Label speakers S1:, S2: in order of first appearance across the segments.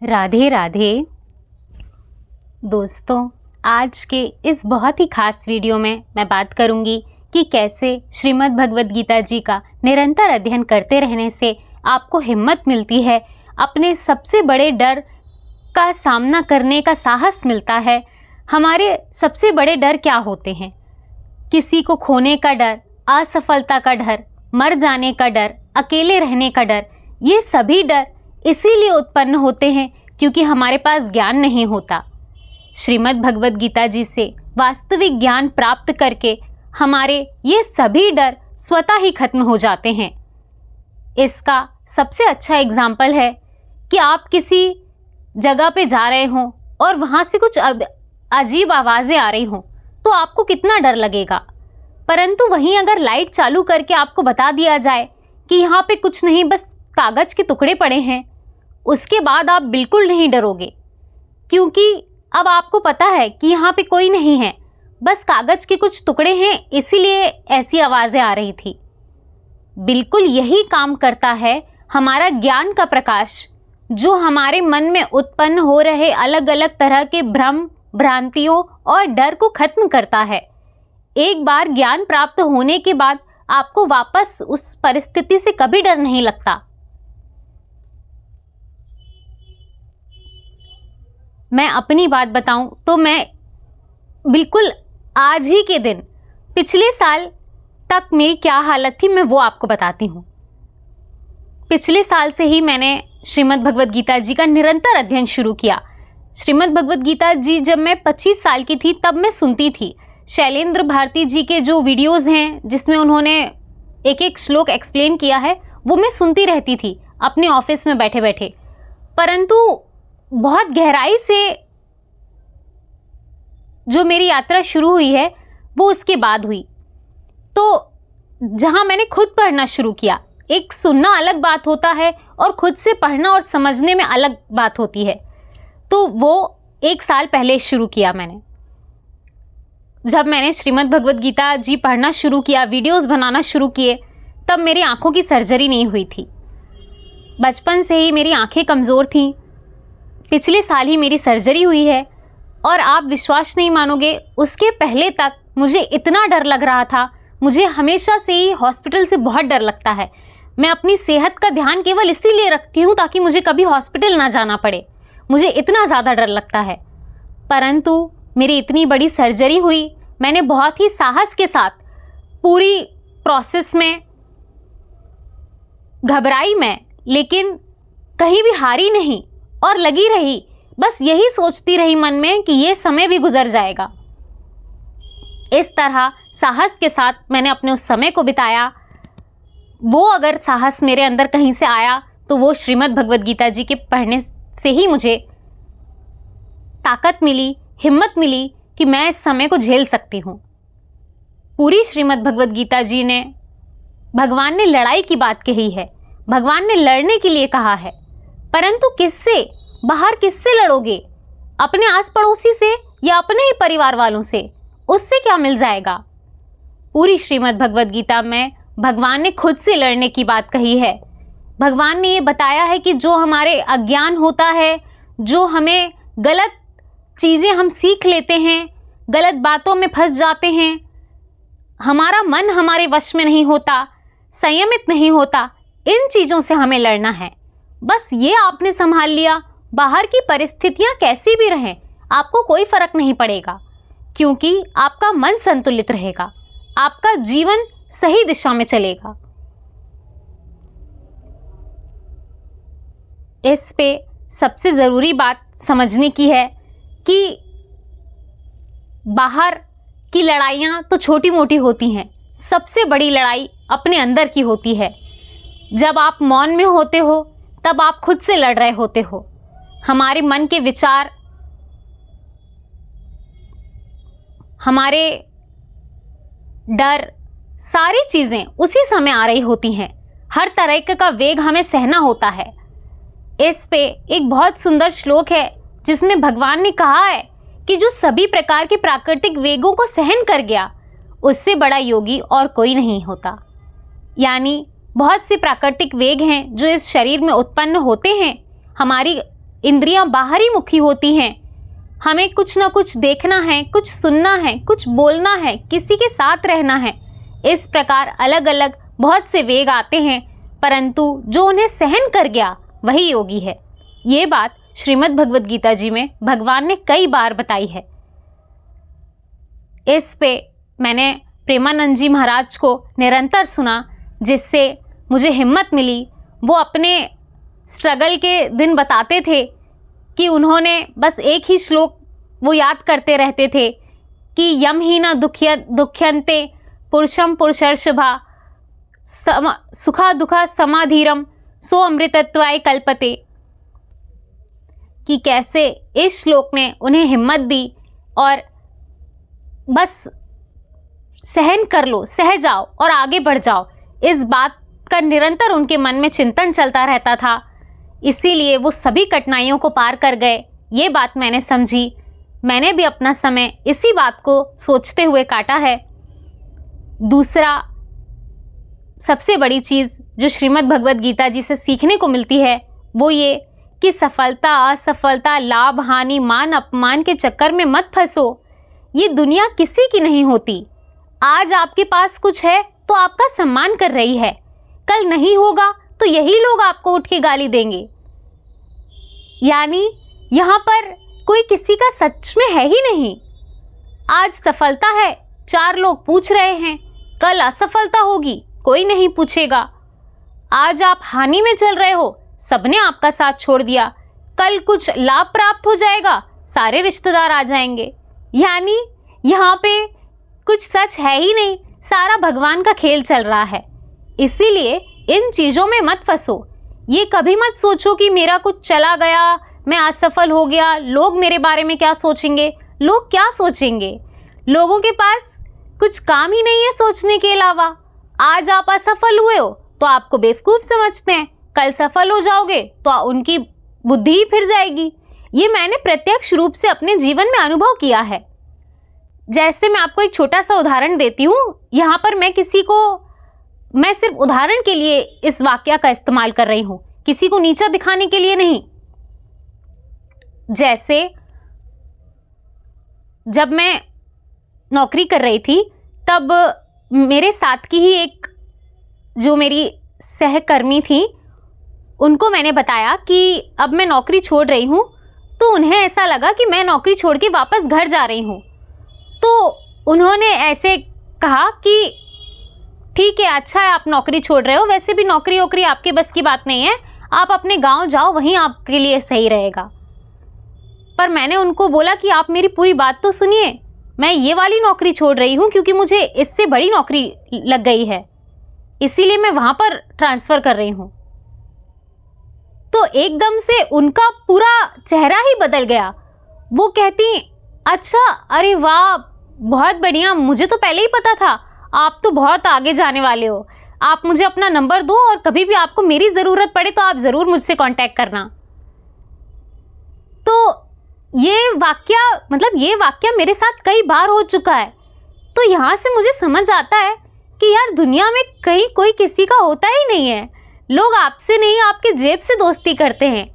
S1: राधे राधे दोस्तों, आज के इस बहुत ही खास वीडियो में मैं बात करूंगी कि कैसे श्रीमद् भगवद गीता जी का निरंतर अध्ययन करते रहने से आपको हिम्मत मिलती है, अपने सबसे बड़े डर का सामना करने का साहस मिलता है। हमारे सबसे बड़े डर क्या होते हैं? किसी को खोने का डर, असफलता का डर, मर जाने का डर, अकेले रहने का डर। ये सभी डर इसीलिए उत्पन्न होते हैं क्योंकि हमारे पास ज्ञान नहीं होता। श्रीमद् भगवद गीता जी से वास्तविक ज्ञान प्राप्त करके हमारे ये सभी डर स्वतः ही खत्म हो जाते हैं। इसका सबसे अच्छा एग्जाम्पल है कि आप किसी जगह पे जा रहे हों और वहाँ से कुछ अजीब आवाज़ें आ रही हों तो आपको कितना डर लगेगा। परंतु वहीं अगर लाइट चालू करके आपको बता दिया जाए कि यहाँ पे कुछ नहीं, बस कागज़ के टुकड़े पड़े हैं, उसके बाद आप बिल्कुल नहीं डरोगे क्योंकि अब आपको पता है कि यहाँ पे कोई नहीं है, बस कागज़ के कुछ टुकड़े हैं, इसीलिए ऐसी आवाज़ें आ रही थी। बिल्कुल यही काम करता है हमारा ज्ञान का प्रकाश, जो हमारे मन में उत्पन्न हो रहे अलग अलग तरह के भ्रम, भ्रांतियों और डर को खत्म करता है। एक बार ज्ञान प्राप्त होने के बाद आपको वापस उस परिस्थिति से कभी डर नहीं लगता। मैं अपनी बात बताऊं तो मैं बिल्कुल आज ही के दिन, पिछले साल तक मेरी क्या हालत थी मैं वो आपको बताती हूँ। पिछले साल से ही मैंने श्रीमद् भगवद गीता जी का निरंतर अध्ययन शुरू किया। श्रीमद् भगवद गीता जी जब मैं 25 साल की थी तब मैं सुनती थी। शैलेंद्र भारती जी के जो वीडियोज़ हैं जिसमें उन्होंने एक एक श्लोक एक्सप्लेन किया है वो मैं सुनती रहती थी अपने ऑफिस में बैठे बैठे। परंतु बहुत गहराई से जो मेरी यात्रा शुरू हुई है वो उसके बाद हुई। तो जहाँ मैंने खुद पढ़ना शुरू किया, एक सुनना अलग बात होता है और खुद से पढ़ना और समझने में अलग बात होती है। तो वो 1 साल पहले शुरू किया मैंने। जब मैंने श्रीमद् भगवद गीता जी पढ़ना शुरू किया, वीडियोस बनाना शुरू किए, तब मेरी आँखों की सर्जरी नहीं हुई थी। बचपन से ही मेरी आँखें कमज़ोर थीं। पिछले साल ही मेरी सर्जरी हुई है और आप विश्वास नहीं मानोगे, उसके पहले तक मुझे इतना डर लग रहा था। मुझे हमेशा से ही हॉस्पिटल से बहुत डर लगता है। मैं अपनी सेहत का ध्यान केवल इसीलिए रखती हूँ ताकि मुझे कभी हॉस्पिटल ना जाना पड़े, मुझे इतना ज़्यादा डर लगता है। परंतु मेरी इतनी बड़ी सर्जरी हुई, मैंने बहुत ही साहस के साथ पूरी प्रोसेस में घबराई मैं, लेकिन कहीं भी हारी नहीं और लगी रही। बस यही सोचती रही मन में कि ये समय भी गुजर जाएगा। इस तरह साहस के साथ मैंने अपने उस समय को बिताया। वो अगर साहस मेरे अंदर कहीं से आया तो वो श्रीमद् भगवद गीता जी के पढ़ने से ही मुझे ताकत मिली, हिम्मत मिली कि मैं इस समय को झेल सकती हूँ। पूरी श्रीमद् भगवद गीता जी ने, भगवान ने लड़ाई की बात कही है, भगवान ने लड़ने के लिए कहा है। परंतु किससे, बाहर किससे लड़ोगे? अपने आस पड़ोसी से या अपने ही परिवार वालों से? उससे क्या मिल जाएगा? पूरी श्रीमद् भगवद गीता में भगवान ने खुद से लड़ने की बात कही है। भगवान ने ये बताया है कि जो हमारे अज्ञान होता है, जो हमें गलत चीज़ें हम सीख लेते हैं, गलत बातों में फंस जाते हैं, हमारा मन हमारे वश में नहीं होता, संयमित नहीं होता, इन चीज़ों से हमें लड़ना है। बस ये आपने संभाल लिया, बाहर की परिस्थितियां कैसी भी रहें आपको कोई फर्क नहीं पड़ेगा क्योंकि आपका मन संतुलित रहेगा, आपका जीवन सही दिशा में चलेगा। इस पे सबसे ज़रूरी बात समझने की है कि बाहर की लड़ाइयाँ तो छोटी मोटी होती हैं, सबसे बड़ी लड़ाई अपने अंदर की होती है। जब आप मौन में होते हो तब आप खुद से लड़ रहे होते हो। हमारे मन के विचार, हमारे डर, सारी चीज़ें उसी समय आ रही होती हैं। हर तरह का वेग हमें सहना होता है। इस पे एक बहुत सुंदर श्लोक है जिसमें भगवान ने कहा है कि जो सभी प्रकार के प्राकृतिक वेगों को सहन कर गया, उससे बड़ा योगी और कोई नहीं होता। यानी बहुत से प्राकृतिक वेग हैं जो इस शरीर में उत्पन्न होते हैं, हमारी इंद्रियां बाहरी मुखी होती हैं। हमें कुछ ना कुछ देखना है, कुछ सुनना है, कुछ बोलना है, किसी के साथ रहना है। इस प्रकार अलग अलग बहुत से वेग आते हैं, परंतु जो उन्हें सहन कर गया वही योगी है। ये बात श्रीमद् भगवद गीता जी में भगवान ने कई बार बताई है। इस पे मैंने प्रेमानंद जी महाराज को निरंतर सुना, जिससे मुझे हिम्मत मिली। वो अपने स्ट्रगल के दिन बताते थे कि उन्होंने बस एक ही श्लोक वो याद करते रहते थे कि यम ही न दुख्यन्ते पुरुषम पुरुषर्षभा सुखा दुखा समाधीरम सो अमृतत्वाय कल्पते, कि कैसे इस श्लोक ने उन्हें हिम्मत दी और बस सहन कर लो, सह जाओ और आगे बढ़ जाओ। इस बात का निरंतर उनके मन में चिंतन चलता रहता था, इसीलिए वो सभी कठिनाइयों को पार कर गए। ये बात मैंने समझी। मैंने भी अपना समय इसी बात को सोचते हुए काटा है। दूसरा सबसे बड़ी चीज़ जो श्रीमद् भगवद गीता जी से सीखने को मिलती है वो ये कि सफलता असफलता, लाभ हानि, मान अपमान के चक्कर में मत फंसो। ये दुनिया किसी की नहीं होती। आज आपके पास कुछ है तो आपका सम्मान कर रही है, कल नहीं होगा तो यही लोग आपको उठ के गाली देंगे। यानी यहाँ पर कोई किसी का सच में है ही नहीं। आज सफलता है, 4 लोग पूछ रहे हैं, कल असफलता होगी, कोई नहीं पूछेगा। आज आप हानि में चल रहे हो, सबने आपका साथ छोड़ दिया, कल कुछ लाभ प्राप्त हो जाएगा, सारे रिश्तेदार आ जाएंगे। यानी यहाँ पे कुछ सच है ही नहीं, सारा भगवान का खेल चल रहा है। इसीलिए इन चीज़ों में मत फंसो। ये कभी मत सोचो कि मेरा कुछ चला गया, मैं असफल हो गया, लोग मेरे बारे में क्या सोचेंगे। लोग क्या सोचेंगे? लोगों के पास कुछ काम ही नहीं है सोचने के अलावा। आज आप असफल हुए हो तो आपको बेवकूफ़ समझते हैं, कल सफल हो जाओगे तो उनकी बुद्धि ही फिर जाएगी। ये मैंने प्रत्यक्ष रूप से अपने जीवन में अनुभव किया है। जैसे मैं आपको एक छोटा सा उदाहरण देती हूँ। यहाँ पर मैं सिर्फ उदाहरण के लिए इस वाक्य का इस्तेमाल कर रही हूँ, किसी को नीचा दिखाने के लिए नहीं। जैसे जब मैं नौकरी कर रही थी तब मेरे साथ की ही एक जो मेरी सहकर्मी थी, उनको मैंने बताया कि अब मैं नौकरी छोड़ रही हूँ, तो उन्हें ऐसा लगा कि मैं नौकरी छोड़ के वापस घर जा रही हूँ। तो उन्होंने ऐसे कहा कि ठीक है, अच्छा है आप नौकरी छोड़ रहे हो, वैसे भी नौकरी वोकरी आपके बस की बात नहीं है, आप अपने गांव जाओ, वहीं आपके लिए सही रहेगा। पर मैंने उनको बोला कि आप मेरी पूरी बात तो सुनिए, मैं ये वाली नौकरी छोड़ रही हूँ क्योंकि मुझे इससे बड़ी नौकरी लग गई है, इसीलिए मैं वहाँ पर ट्रांसफ़र कर रही हूँ। तो एकदम से उनका पूरा चेहरा ही बदल गया। वो कहती, अच्छा, अरे वाह, बहुत बढ़िया, मुझे तो पहले ही पता था आप तो बहुत आगे जाने वाले हो। आप मुझे अपना नंबर दो और कभी भी आपको मेरी ज़रूरत पड़े तो आप ज़रूर मुझसे कांटेक्ट करना। तो ये वाक्य मेरे साथ कई बार हो चुका है। तो यहाँ से मुझे समझ आता है कि यार दुनिया में कहीं कोई किसी का होता ही नहीं है। लोग आपसे नहीं, आपके जेब से दोस्ती करते हैं।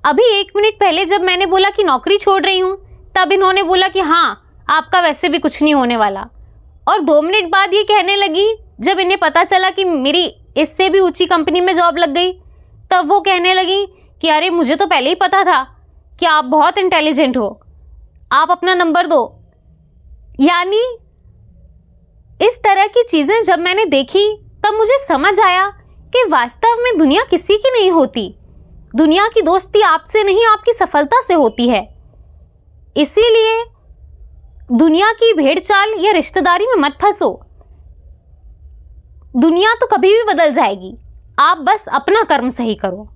S1: अभी 1 मिनट पहले जब मैंने बोला कि नौकरी छोड़ रही हूँ, तब इन्होंने बोला कि हाँ, आपका वैसे भी कुछ नहीं होने वाला। और 2 मिनट बाद ये कहने लगी, जब इन्हें पता चला कि मेरी इससे भी ऊंची कंपनी में जॉब लग गई, तब वो कहने लगी कि अरे मुझे तो पहले ही पता था कि आप बहुत इंटेलिजेंट हो, आप अपना नंबर दो। यानी इस तरह की चीज़ें जब मैंने देखी तब मुझे समझ आया कि वास्तव में दुनिया किसी की नहीं होती। दुनिया की दोस्ती आपसे नहीं, आपकी सफलता से होती है। इसीलिए दुनिया की भेड़चाल या रिश्तेदारी में मत फंसो। दुनिया तो कभी भी बदल जाएगी, आप बस अपना कर्म सही करो।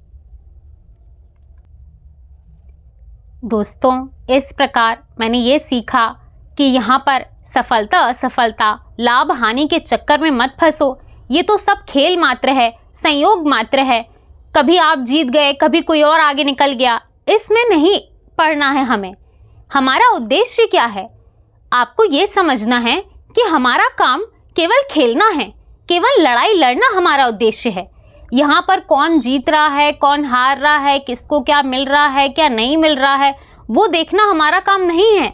S1: दोस्तों, इस प्रकार मैंने ये सीखा कि यहाँ पर सफलता असफलता, लाभ हानि के चक्कर में मत फंसो। ये तो सब खेल मात्र है, संयोग मात्र है। कभी आप जीत गए, कभी कोई और आगे निकल गया, इसमें नहीं पड़ना है हमें। हमारा उद्देश्य क्या है? आपको ये समझना है कि हमारा काम केवल खेलना है, केवल लड़ाई लड़ना हमारा उद्देश्य है। यहाँ पर कौन जीत रहा है, कौन हार रहा है, किसको क्या मिल रहा है, क्या नहीं मिल रहा है, वो देखना हमारा काम नहीं है।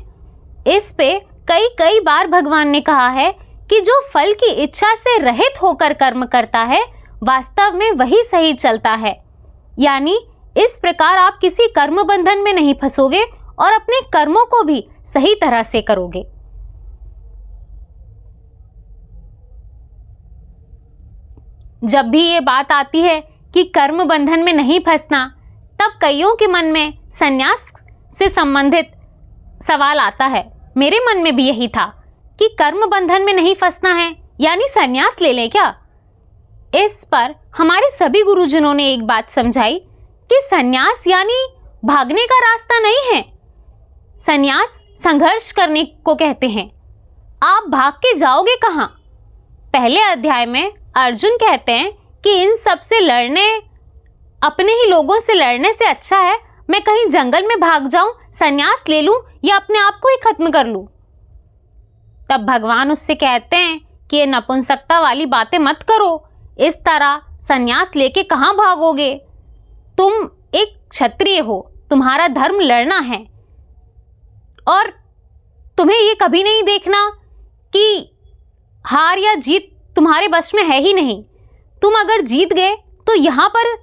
S1: इस पे कई कई बार भगवान ने कहा है कि जो फल की इच्छा से रहित होकर कर्म करता है वास्तव में वही सही चलता है। यानी इस प्रकार आप किसी कर्म बंधन में नहीं फंसोगे और अपने कर्मों को भी सही तरह से करोगे। जब भी ये बात आती है कि कर्म बंधन में नहीं फंसना, तब कईयों के मन में संन्यास से संबंधित सवाल आता है। मेरे मन में भी यही था कि कर्म बंधन में नहीं फंसना है यानी संन्यास ले लें क्या। इस पर हमारे सभी गुरुजनों ने एक बात समझाई कि संन्यास यानी भागने का रास्ता नहीं है। संन्यास संघर्ष करने को कहते हैं। आप भाग के जाओगे कहाँ? पहले अध्याय में अर्जुन कहते हैं कि इन सब से लड़ने, अपने ही लोगों से लड़ने से अच्छा है मैं कहीं जंगल में भाग जाऊं, संन्यास ले लूं या अपने आप को ही खत्म कर लूं। तब भगवान उससे कहते हैं कि ये नपुंसकता वाली बातें मत करो, इस तरह संन्यास लेके कहाँ भागोगे? तुम एक क्षत्रिय हो, तुम्हारा धर्म लड़ना है और तुम्हें ये कभी नहीं देखना कि हार या जीत तुम्हारे बस में है ही नहीं। तुम अगर जीत गए तो यहाँ पर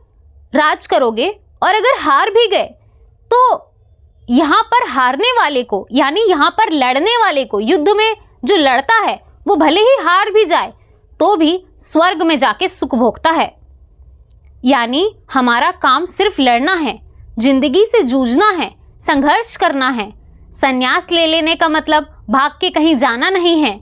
S1: राज करोगे और अगर हार भी गए तो यहाँ पर हारने वाले को यानी यहाँ पर लड़ने वाले को, युद्ध में जो लड़ता है वो भले ही हार भी जाए तो भी स्वर्ग में जाके सुख भोगता है। यानी हमारा काम सिर्फ लड़ना है, जिंदगी से जूझना है, संघर्ष करना है। संन्यास ले लेने का मतलब भाग के कहीं जाना नहीं है।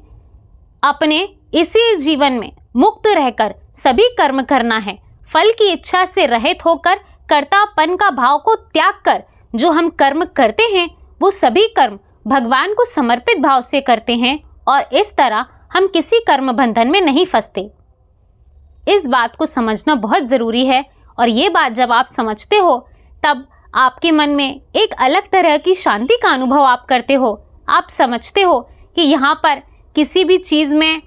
S1: अपने इसी जीवन में मुक्त रहकर सभी कर्म करना है। फल की इच्छा से रहित होकर कर्तापन का भाव को त्याग कर जो हम कर्म करते हैं वो सभी कर्म भगवान को समर्पित भाव से करते हैं और इस तरह हम किसी कर्म बंधन में नहीं फंसते। इस बात को समझना बहुत ज़रूरी है और ये बात जब आप समझते हो तब आपके मन में एक अलग तरह की शांति का अनुभव आप करते हो। आप समझते हो कि यहाँ पर किसी भी चीज़ में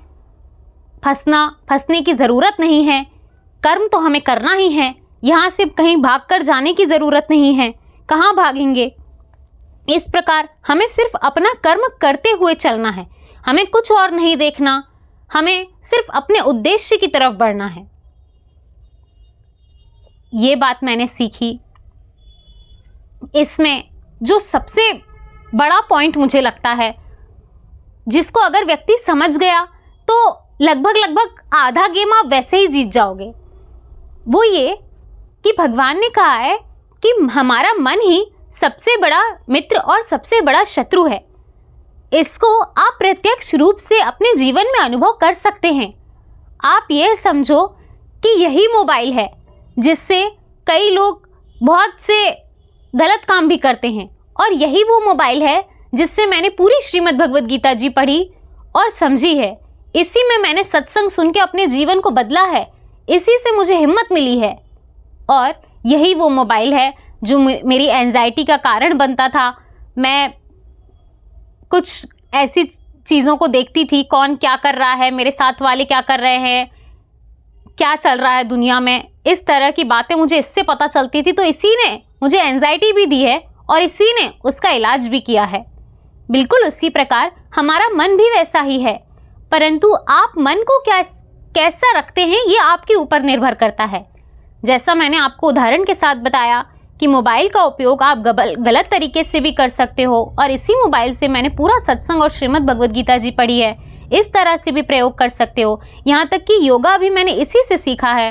S1: फंसने की ज़रूरत नहीं है। कर्म तो हमें करना ही है, यहाँ से कहीं भागकर जाने की ज़रूरत नहीं है। कहाँ भागेंगे? इस प्रकार हमें सिर्फ अपना कर्म करते हुए चलना है, हमें कुछ और नहीं देखना, हमें सिर्फ अपने उद्देश्य की तरफ बढ़ना है। ये बात मैंने सीखी। इसमें जो सबसे बड़ा पॉइंट मुझे लगता है, जिसको अगर व्यक्ति समझ गया तो लगभग आधा गेम आप वैसे ही जीत जाओगे, वो ये कि भगवान ने कहा है कि हमारा मन ही सबसे बड़ा मित्र और सबसे बड़ा शत्रु है। इसको आप प्रत्यक्ष रूप से अपने जीवन में अनुभव कर सकते हैं। आप यह समझो कि यही मोबाइल है जिससे कई लोग बहुत से गलत काम भी करते हैं और यही वो मोबाइल है जिससे मैंने पूरी श्रीमद् भगवद गीता जी पढ़ी और समझी है। इसी में मैंने सत्संग सुन के अपने जीवन को बदला है, इसी से मुझे हिम्मत मिली है। और यही वो मोबाइल है जो मेरी एंजाइटी का कारण बनता था। मैं कुछ ऐसी चीज़ों को देखती थी, कौन क्या कर रहा है, मेरे साथ वाले क्या कर रहे हैं, क्या चल रहा है दुनिया में, इस तरह की बातें मुझे इससे पता चलती थी। तो इसी ने मुझे एंजाइटी भी दी है और इसी ने उसका इलाज भी किया है। बिल्कुल उसी प्रकार हमारा मन भी वैसा ही है, परंतु आप मन को कैसा रखते हैं ये आपके ऊपर निर्भर करता है। जैसा मैंने आपको उदाहरण के साथ बताया कि मोबाइल का उपयोग आप गलत तरीके से भी कर सकते हो और इसी मोबाइल से मैंने पूरा सत्संग और श्रीमद् भगवद गीता जी पढ़ी है, इस तरह से भी प्रयोग कर सकते हो। यहाँ तक कि योगा भी मैंने इसी से सीखा है,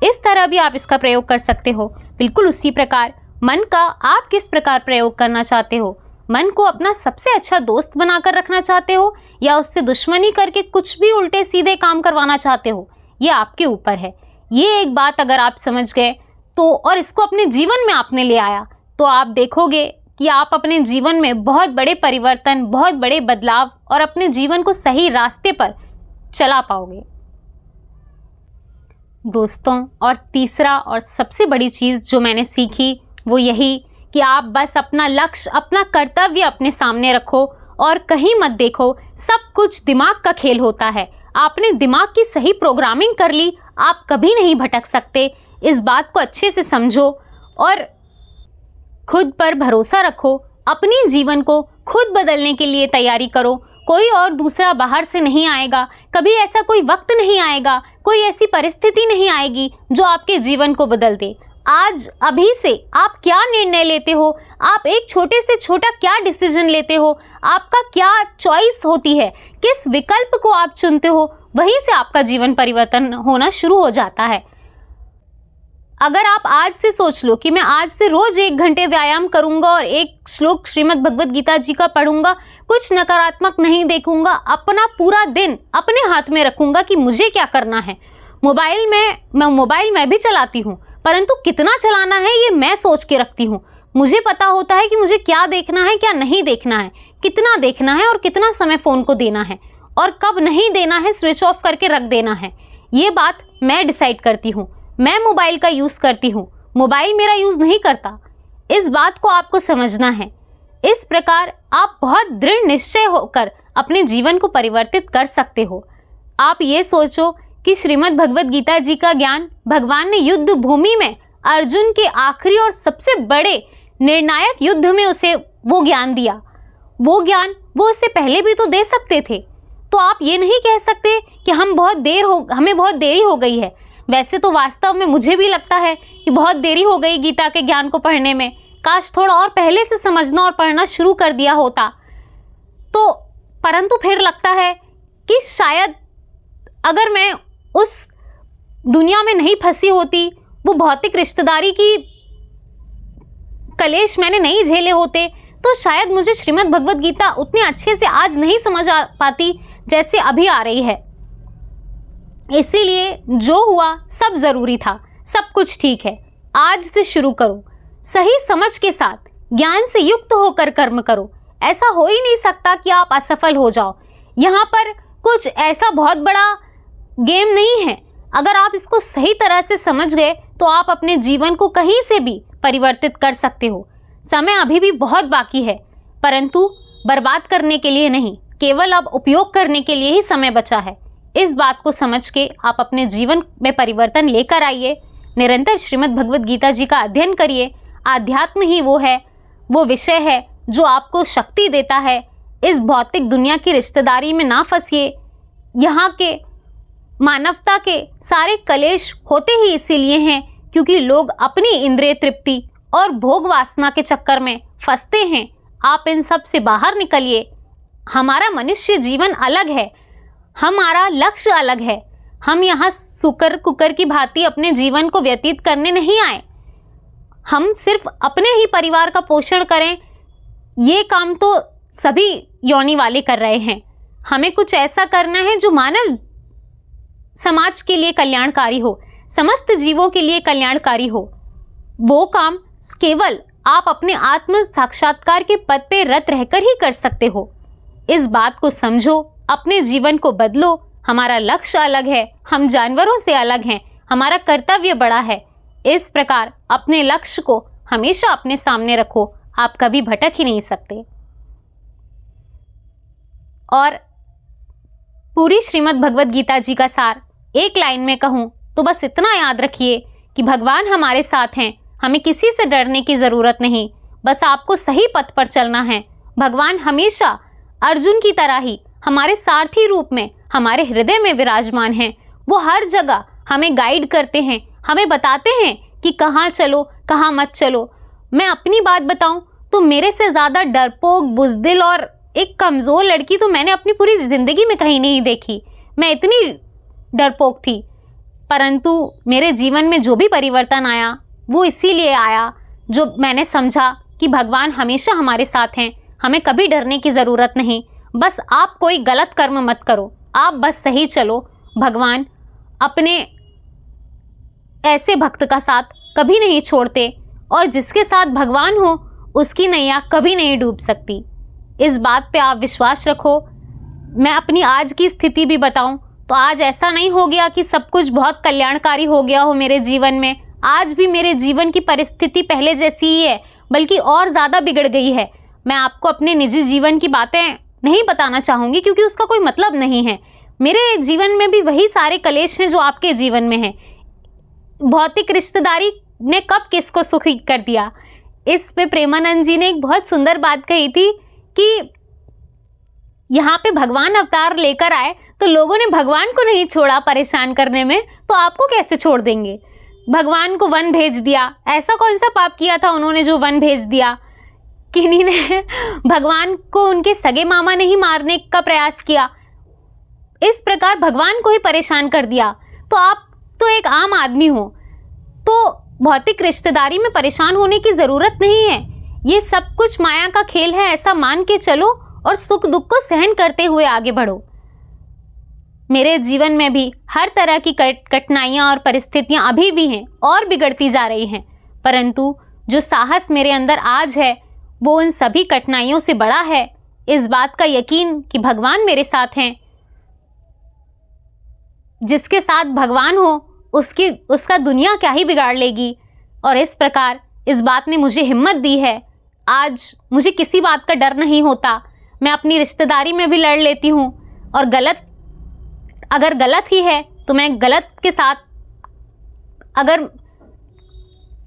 S1: इस तरह भी आप इसका प्रयोग कर सकते हो। बिल्कुल उसी प्रकार मन का आप किस प्रकार प्रयोग करना चाहते हो? मन को अपना सबसे अच्छा दोस्त बनाकर रखना चाहते हो या उससे दुश्मनी करके कुछ भी उल्टे सीधे काम करवाना चाहते हो? ये आपके ऊपर है। ये एक बात अगर आप समझ गए तो और इसको अपने जीवन में आपने ले आया तो आप देखोगे कि आप अपने जीवन में बहुत बड़े परिवर्तन, बहुत बड़े बदलाव और अपने जीवन को सही रास्ते पर चला पाओगे। दोस्तों, और तीसरा और सबसे बड़ी चीज़ जो मैंने सीखी वो यही कि आप बस अपना लक्ष्य, अपना कर्तव्य अपने सामने रखो और कहीं मत देखो। सब कुछ दिमाग का खेल होता है। आपने दिमाग की सही प्रोग्रामिंग कर ली, आप कभी नहीं भटक सकते। इस बात को अच्छे से समझो और खुद पर भरोसा रखो। अपने जीवन को खुद बदलने के लिए तैयारी करो। कोई और दूसरा बाहर से नहीं आएगा। कभी ऐसा कोई वक्त नहीं आएगा, कोई ऐसी परिस्थिति नहीं आएगी जो आपके जीवन को बदल दे। आज अभी से आप क्या निर्णय लेते हो, आप एक छोटे से छोटा क्या डिसीजन लेते हो, आपका क्या चॉइस होती है, किस विकल्प को आप चुनते हो, वहीं से आपका जीवन परिवर्तन होना शुरू हो जाता है। अगर आप आज से सोच लो कि मैं आज से रोज 1 घंटे व्यायाम करूंगा और एक श्लोक श्रीमद् भगवद गीता जी का पढ़ूंगा, कुछ नकारात्मक नहीं देखूंगा, अपना पूरा दिन अपने हाथ में रखूंगा कि मुझे क्या करना है। मोबाइल मैं भी चलाती हूँ, परंतु कितना चलाना है ये मैं सोच के रखती हूँ। मुझे पता होता है कि मुझे क्या देखना है, क्या नहीं देखना है, कितना देखना है और कितना समय फ़ोन को देना है और कब नहीं देना है, स्विच ऑफ करके रख देना है। ये बात मैं डिसाइड करती हूँ। मैं मोबाइल का यूज़ करती हूँ, मोबाइल मेरा यूज़ नहीं करता। इस बात को आपको समझना है। इस प्रकार आप बहुत दृढ़ निश्चय होकर अपने जीवन को परिवर्तित कर सकते हो। आप ये सोचो कि श्रीमद् भगवद गीता जी का ज्ञान भगवान ने युद्ध भूमि में अर्जुन के आखिरी और सबसे बड़े निर्णायक युद्ध में उसे वो ज्ञान दिया। वो ज्ञान वो इससे पहले भी तो दे सकते थे। तो आप ये नहीं कह सकते कि हमें बहुत देरी हो गई है। वैसे तो वास्तव में मुझे भी लगता है कि बहुत देरी हो गई गीता के ज्ञान को पढ़ने में। काश थोड़ा और पहले से समझना और पढ़ना शुरू कर दिया होता। तो परंतु फिर लगता है कि शायद अगर मैं उस दुनिया में नहीं फंसी होती, वो भौतिक रिश्तेदारी की कलेश मैंने नहीं झेले होते, तो शायद मुझे श्रीमद् भगवद गीता उतने अच्छे से आज नहीं समझ आ पाती जैसे अभी आ रही है। इसीलिए जो हुआ सब ज़रूरी था, सब कुछ ठीक है। आज से शुरू करो, सही समझ के साथ ज्ञान से युक्त होकर कर्म करो। ऐसा हो ही नहीं सकता कि आप असफल हो जाओ। यहाँ पर कुछ ऐसा बहुत बड़ा गेम नहीं है। अगर आप इसको सही तरह से समझ गए तो आप अपने जीवन को कहीं से भी परिवर्तित कर सकते हो। समय अभी भी बहुत बाकी है, परंतु बर्बाद करने के लिए नहीं, केवल अब उपयोग करने के लिए ही समय बचा है। इस बात को समझ के आप अपने जीवन में परिवर्तन लेकर आइए। निरंतर श्रीमद् भगवद गीता जी का अध्ययन करिए। आध्यात्म ही वो विषय है जो आपको शक्ति देता है। इस भौतिक दुनिया की रिश्तेदारी में ना फंसिए। यहाँ के मानवता के सारे कलेश होते ही इसीलिए हैं क्योंकि लोग अपनी इंद्रिय तृप्ति और भोग वासना के चक्कर में फंसते हैं। आप इन सब से बाहर निकलिए। हमारा मनुष्य जीवन अलग है, हमारा लक्ष्य अलग है। हम यहाँ सुकर कुकर की भांति अपने जीवन को व्यतीत करने नहीं आए। हम सिर्फ अपने ही परिवार का पोषण करें, ये काम तो सभी योनि वाले कर रहे हैं। हमें कुछ ऐसा करना है जो मानव समाज के लिए कल्याणकारी हो, समस्त जीवों के लिए कल्याणकारी हो। वो काम केवल आप अपने आत्म साक्षात्कार के पद पे रत रहकर ही कर सकते हो। इस बात को समझो, अपने जीवन को बदलो। हमारा लक्ष्य अलग है, हम जानवरों से अलग हैं, हमारा कर्तव्य बड़ा है। इस प्रकार अपने लक्ष्य को हमेशा अपने सामने रखो, आप कभी भटक ही नहीं सकते। और पूरी श्रीमद् भगवद गीता जी का सार एक लाइन में कहूँ तो बस इतना याद रखिए कि भगवान हमारे साथ हैं, हमें किसी से डरने की ज़रूरत नहीं, बस आपको सही पथ पर चलना है। भगवान हमेशा अर्जुन की तरह ही हमारे सारथी रूप में हमारे हृदय में विराजमान हैं। वो हर जगह हमें गाइड करते हैं, हमें बताते हैं कि कहाँ चलो, कहाँ मत चलो। मैं अपनी बात बताऊं तो मेरे से ज़्यादा डरपोक, बुज़दिल और एक कमज़ोर लड़की तो मैंने अपनी पूरी ज़िंदगी में कहीं नहीं देखी। मैं इतनी डरपोक थी, परंतु मेरे जीवन में जो भी परिवर्तन आया वो इसीलिए आया जो मैंने समझा कि भगवान हमेशा हमारे साथ हैं, हमें कभी डरने की ज़रूरत नहीं। बस आप कोई गलत कर्म मत करो, आप बस सही चलो। भगवान अपने ऐसे भक्त का साथ कभी नहीं छोड़ते और जिसके साथ भगवान हो उसकी नैया कभी नहीं डूब सकती। इस बात पे आप विश्वास रखो। मैं अपनी आज की स्थिति भी बताऊं तो आज ऐसा नहीं हो गया कि सब कुछ बहुत कल्याणकारी हो गया हो मेरे जीवन में। आज भी मेरे जीवन की परिस्थिति पहले जैसी ही है, बल्कि और ज़्यादा बिगड़ गई है। मैं आपको अपने निजी जीवन की बातें नहीं बताना चाहूँगी क्योंकि उसका कोई मतलब नहीं है। मेरे जीवन में भी वही सारे कलेश हैं जो आपके जीवन में हैं। भौतिक रिश्तेदारी ने कब किसको सुखी कर दिया। इस पे प्रेमानंद जी ने एक बहुत सुंदर बात कही थी कि यहाँ पे भगवान अवतार लेकर आए तो लोगों ने भगवान को नहीं छोड़ा परेशान करने में, तो आपको कैसे छोड़ देंगे। भगवान को वन भेज दिया, ऐसा कौन सा पाप किया था उन्होंने जो वन भेज दिया। किन्हीं ने भगवान को उनके सगे मामा ने ही मारने का प्रयास किया, इस प्रकार भगवान को ही परेशान कर दिया। तो आप तो एक आम आदमी हो, तो भौतिक रिश्तेदारी में परेशान होने की ज़रूरत नहीं है। ये सब कुछ माया का खेल है, ऐसा मान के चलो और सुख दुख को सहन करते हुए आगे बढ़ो। मेरे जीवन में भी हर तरह की कठिनाइयाँ और परिस्थितियाँ अभी भी हैं और बिगड़ती जा रही हैं, परंतु जो साहस मेरे अंदर आज है वो उन सभी कठिनाइयों से बड़ा है। इस बात का यकीन कि भगवान मेरे साथ हैं। जिसके साथ भगवान हो उसका दुनिया क्या ही बिगाड़ लेगी। और इस प्रकार इस बात ने मुझे हिम्मत दी है। आज मुझे किसी बात का डर नहीं होता। मैं अपनी रिश्तेदारी में भी लड़ लेती हूँ, और अगर गलत ही है तो मैं गलत के साथ, अगर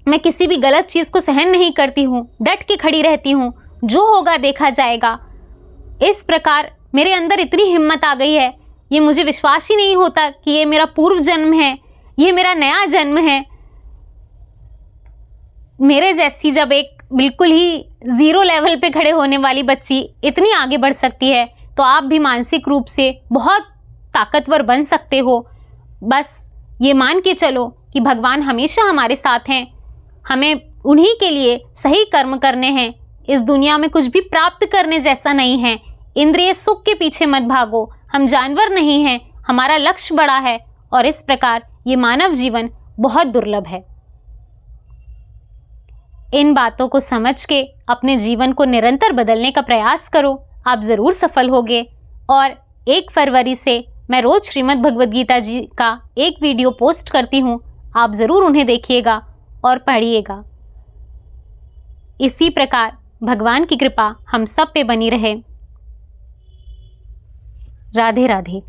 S1: मैं किसी भी गलत चीज़ को सहन नहीं करती हूँ, डट के खड़ी रहती हूँ, जो होगा देखा जाएगा। इस प्रकार मेरे अंदर इतनी हिम्मत आ गई है, ये मुझे विश्वास ही नहीं होता कि ये मेरा पूर्व जन्म है, ये मेरा नया जन्म है। मेरे जैसी जब एक बिल्कुल ही ज़ीरो लेवल पे खड़े होने वाली बच्ची इतनी आगे बढ़ सकती है, तो आप भी मानसिक रूप से बहुत ताकतवर बन सकते हो। बस ये मान के चलो कि भगवान हमेशा हमारे साथ हैं। हमें उन्हीं के लिए सही कर्म करने हैं। इस दुनिया में कुछ भी प्राप्त करने जैसा नहीं है। इंद्रिय सुख के पीछे मत भागो। हम जानवर नहीं हैं, हमारा लक्ष्य बड़ा है, और इस प्रकार ये मानव जीवन बहुत दुर्लभ है। इन बातों को समझ के अपने जीवन को निरंतर बदलने का प्रयास करो, आप ज़रूर सफल होगे। और 1 फरवरी से मैं रोज़ श्रीमद् भगवद गीता जी का एक वीडियो पोस्ट करती हूँ, आप ज़रूर उन्हें देखिएगा और पढ़िएगा। इसी प्रकार भगवान की कृपा हम सब पे बनी रहे। राधे राधे।